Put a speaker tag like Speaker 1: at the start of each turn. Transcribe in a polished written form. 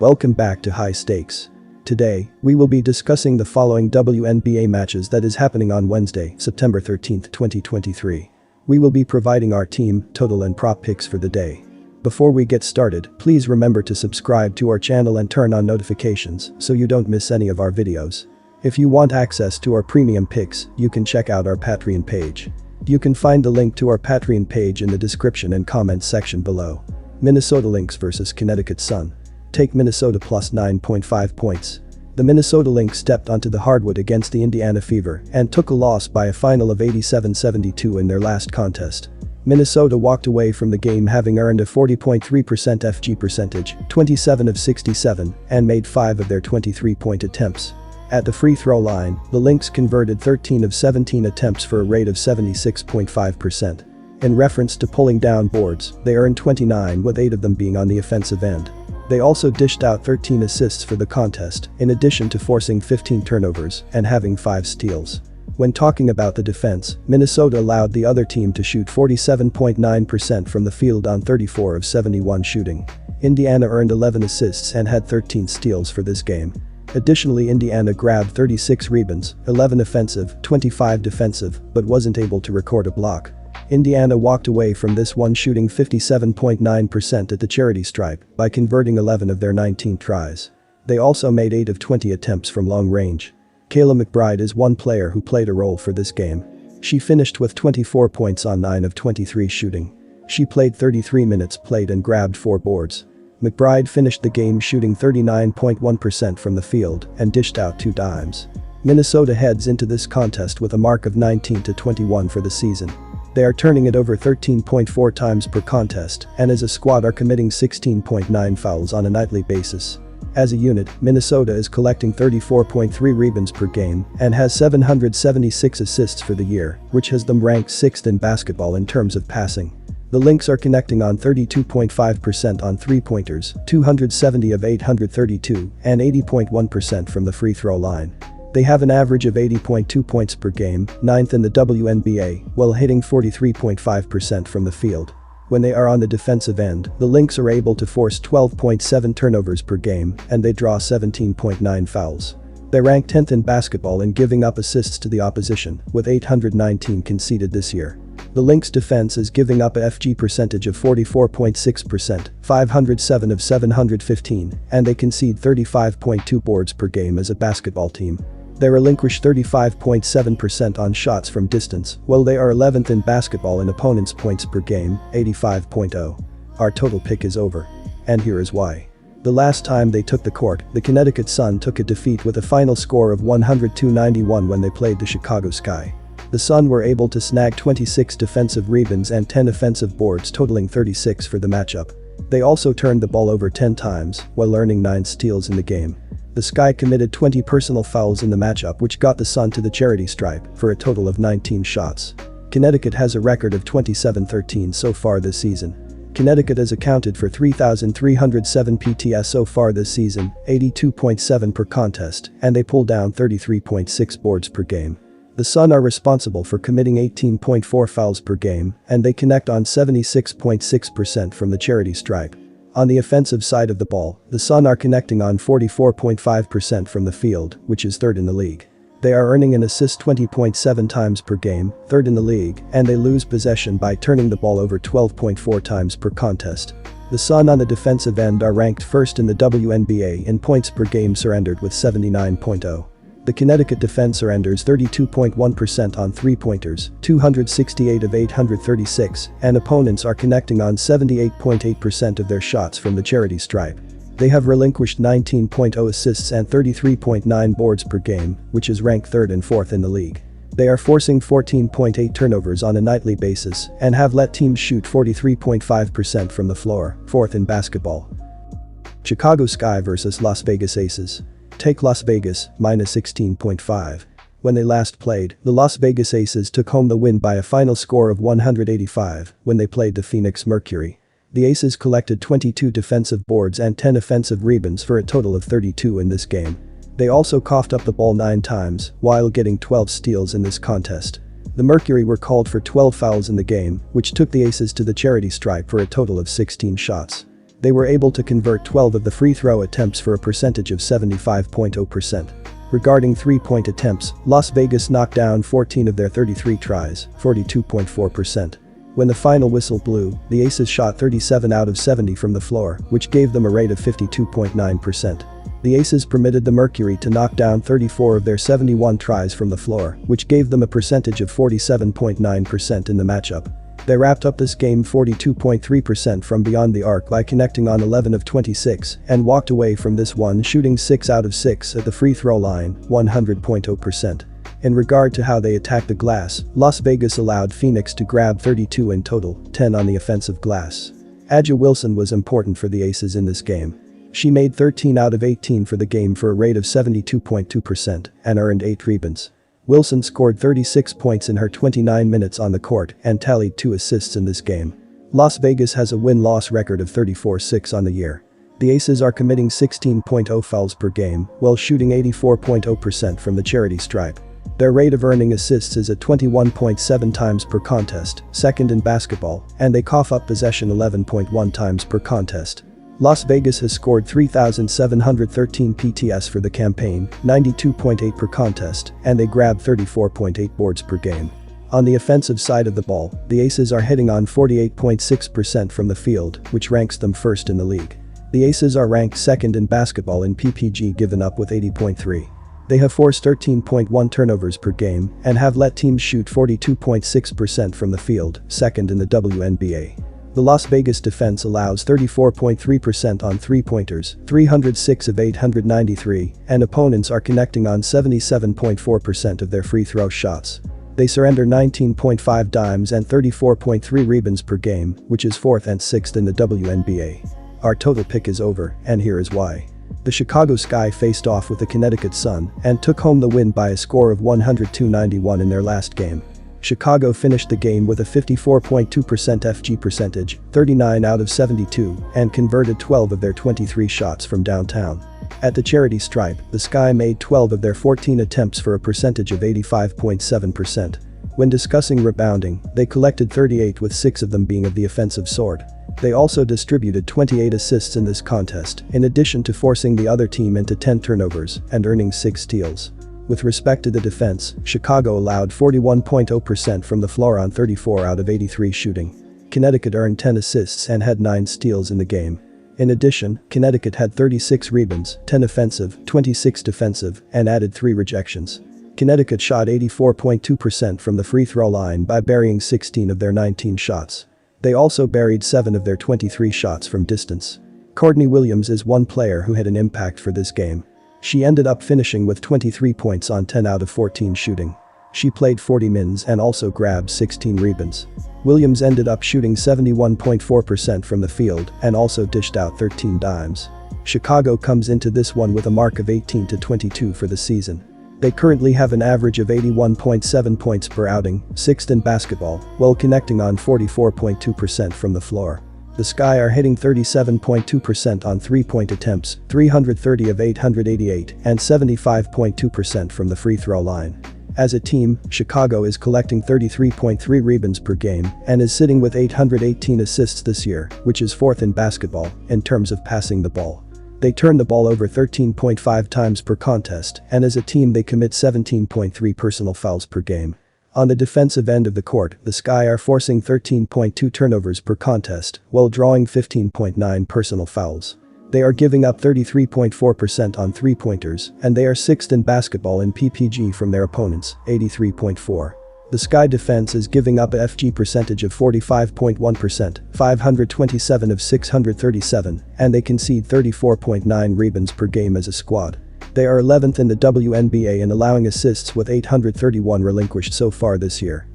Speaker 1: Welcome back to High Stakes. Today, we will be discussing the following WNBA matches that is happening on Wednesday, September 13, 2023. We will be providing our team, total and prop picks for the day. Before we get started, please remember to subscribe to our channel and turn on notifications so you don't miss any of our videos. If you want access to our premium picks, you can check out our Patreon page. You can find the link to our Patreon page in the description and comments section below. Minnesota Lynx vs Connecticut Sun. Take Minnesota plus 9.5 points. The Minnesota Lynx stepped onto the hardwood against the Indiana Fever and took a loss by a final of 87-72 in their last contest. Minnesota walked away from the game having earned a 40.3% FG percentage, 27 of 67, and made 5 of their 23-point attempts. At the free throw line, the Lynx converted 13 of 17 attempts for a rate of 76.5%. In reference to pulling down boards, they earned 29 with 8 of them being on the offensive end. They also dished out 13 assists for the contest, in addition to forcing 15 turnovers and having 5 steals. When talking about the defense, Minnesota allowed the other team to shoot 47.9% from the field on 34 of 71 shooting. Indiana earned 11 assists and had 13 steals for this game. Additionally, Indiana grabbed 36 rebounds, 11 offensive, 25 defensive, but wasn't able to record a block. Indiana walked away from this one shooting 57.9% at the charity stripe by converting 11 of their 19 tries. They also made 8 of 20 attempts from long range. Kayla McBride is one player who played a role for this game. She finished with 24 points on 9 of 23 shooting. She played 33 minutes played and grabbed 4 boards. McBride finished the game shooting 39.1% from the field and dished out 2 dimes. Minnesota heads into this contest with a mark of 19-21 for the season. They are turning it over 13.4 times per contest and as a squad are committing 16.9 fouls on a nightly basis. As a unit, Minnesota is collecting 34.3 rebounds per game and has 776 assists for the year, which has them ranked 6th in basketball in terms of passing. The Lynx are connecting on 32.5% on three-pointers, 270 of 832, and 80.1% from the free throw line. They have an average of 80.2 points per game, 9th in the WNBA, while hitting 43.5% from the field. When they are on the defensive end, the Lynx are able to force 12.7 turnovers per game and they draw 17.9 fouls. They rank 10th in basketball in giving up assists to the opposition, with 819 conceded this year. The Lynx defense is giving up a FG percentage of 44.6%, 507 of 715, and they concede 35.2 boards per game as a basketball team. They relinquish 35.7% on shots from distance, while they are 11th in basketball in opponents' points per game, 85.0. Our total pick is over. And here is why. The last time they took the court, the Connecticut Sun took a defeat with a final score of 102-91 when they played the Chicago Sky. The Sun were able to snag 26 defensive rebounds and 10 offensive boards totaling 36 for the matchup. They also turned the ball over 10 times, while earning 9 steals in the game. The Sky committed 20 personal fouls in the matchup which got the Sun to the charity stripe for a total of 19 shots. Connecticut has a record of 27-13 so far this season. Connecticut has accounted for 3,307 PTS so far this season, 82.7 per contest, and they pull down 33.6 boards per game. The Sun are responsible for committing 18.4 fouls per game, and they connect on 76.6% from the charity stripe. On the offensive side of the ball, the Sun are connecting on 44.5% from the field, which is 3rd in the league. They are earning an assist 20.7 times per game, 3rd in the league, and they lose possession by turning the ball over 12.4 times per contest. The Sun on the defensive end are ranked 1st in the WNBA in points per game surrendered with 79.0. The Connecticut defense surrenders 32.1% on three-pointers, 268 of 836, and opponents are connecting on 78.8% of their shots from the charity stripe. They have relinquished 19.0 assists and 33.9 boards per game, which is ranked 3rd and 4th in the league. They are forcing 14.8 turnovers on a nightly basis and have let teams shoot 43.5% from the floor, 4th in basketball. Chicago Sky vs Las Vegas Aces. Take Las Vegas, minus 16.5. When they last played, the Las Vegas Aces took home the win by a final score of 185 when they played the Phoenix Mercury. The Aces collected 22 defensive boards and 10 offensive rebounds for a total of 32 in this game. They also coughed up the ball 9 times, while getting 12 steals in this contest. The Mercury were called for 12 fouls in the game, which took the Aces to the charity stripe for a total of 16 shots. They were able to convert 12 of the free throw attempts for a percentage of 75.0%. Regarding three-point attempts, Las Vegas knocked down 14 of their 33 tries, 42.4%. When the final whistle blew, the Aces shot 37 out of 70 from the floor, which gave them a rate of 52.9%. The Aces permitted the Mercury to knock down 34 of their 71 tries from the floor, which gave them a percentage of 47.9% in the matchup. They wrapped up this game 42.3% from beyond the arc by connecting on 11 of 26 and walked away from this one shooting 6 out of 6 at the free throw line, 100.0%. In regard to how they attacked the glass, Las Vegas allowed Phoenix to grab 32 in total, 10 on the offensive glass. A'ja Wilson was important for the Aces in this game. She made 13 out of 18 for the game for a rate of 72.2% and earned 8 rebounds. Wilson scored 36 points in her 29 minutes on the court and tallied 2 assists in this game. Las Vegas has a win-loss record of 34-6 on the year. The Aces are committing 16.0 fouls per game while shooting 84.0% from the charity stripe. Their rate of earning assists is at 21.7 times per contest, second in basketball, and they cough up possession 11.1 times per contest. Las Vegas has scored 3,713 PTS for the campaign, 92.8 per contest, and they grab 34.8 boards per game. On the offensive side of the ball, the Aces are hitting on 48.6% from the field, which ranks them first in the league. The Aces are ranked second in basketball in PPG given up with 80.3. They have forced 13.1 turnovers per game and have let teams shoot 42.6% from the field, second in the WNBA. The Las Vegas defense allows 34.3% on three-pointers, 306 of 893, and opponents are connecting on 77.4% of their free throw shots. They surrender 19.5 dimes and 34.3 rebounds per game, which is 4th and 6th in the WNBA. Our total pick is over, and here is why. The Chicago Sky faced off with the Connecticut Sun and took home the win by a score of 102-91 in their last game. Chicago finished the game with a 54.2% FG percentage, 39 out of 72, and converted 12 of their 23 shots from downtown. At the charity stripe, the Sky made 12 of their 14 attempts for a percentage of 85.7%. When discussing rebounding, they collected 38 with 6 of them being of the offensive sort. They also distributed 28 assists in this contest, in addition to forcing the other team into 10 turnovers and earning 6 steals. With respect to the defense, Chicago allowed 41.0% from the floor on 34 out of 83 shooting. Connecticut earned 10 assists and had 9 steals in the game. In addition, Connecticut had 36 rebounds, 10 offensive, 26 defensive, and added 3 rejections. Connecticut shot 84.2% from the free throw line by burying 16 of their 19 shots. They also buried 7 of their 23 shots from distance. Courtney Williams is one player who had an impact for this game. She ended up finishing with 23 points on 10 out of 14 shooting. She played 40 mins and also grabbed 16 rebounds. Williams ended up shooting 71.4% from the field and also dished out 13 dimes. Chicago comes into this one with a mark of 18-22 for the season. They currently have an average of 81.7 points per outing, 6th in basketball, while connecting on 44.2% from the floor. The Sky are hitting 37.2% on three-point attempts, 330 of 888, and 75.2% from the free throw line. As a team, Chicago is collecting 33.3 rebounds per game and is sitting with 818 assists this year, which is 4th in basketball in terms of passing the ball. They turn the ball over 13.5 times per contest, and as a team they commit 17.3 personal fouls per game. On the defensive end of the court, the Sky are forcing 13.2 turnovers per contest while drawing 15.9 personal fouls. They are giving up 33.4% on three-pointers, and they are 6th in basketball in PPG from their opponents, 83.4. The Sky defense is giving up a FG percentage of 45.1%, 527 of 637, and they concede 34.9 rebounds per game as a squad. They are 11th in the WNBA in allowing assists with 831 relinquished so far this year.